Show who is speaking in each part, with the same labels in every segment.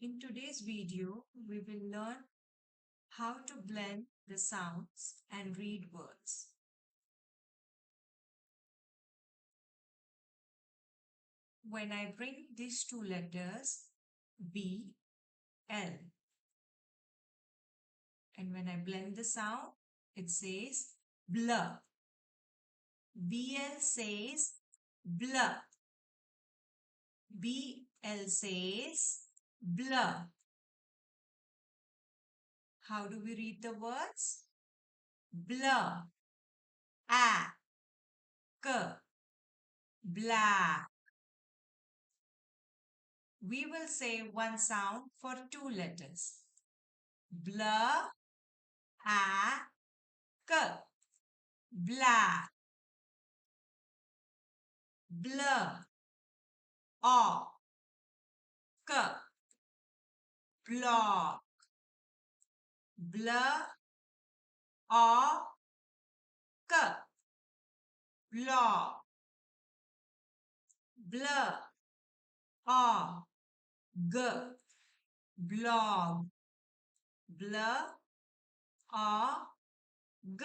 Speaker 1: In today's video, we will learn how to blend the sounds and read words. When I bring these two letters, B, L, and when I blend the sound, it says blur. BL says blur. BL says blur. How do we read the words? Blur. A, k, black. We will say one sound for two letters. Blur, a, k, black. Blur, o, k, block. Blur, o, k, block. Blur, o, g, blog. Blur, o, g,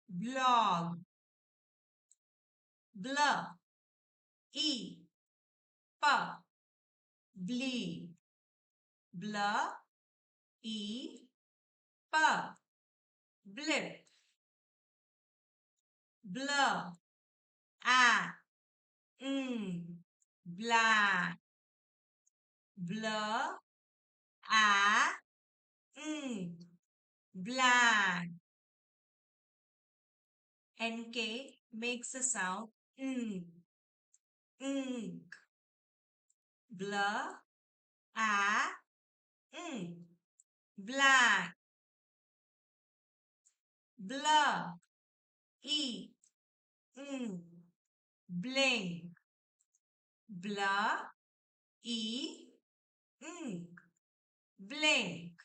Speaker 1: blog. Blur, e, p, bleed. Blur, e, p, blip. Blur, a, black. Blur, a, black. NK makes the sound ink. Blur, a, black. Blur, e, blink. Blur, e, blink.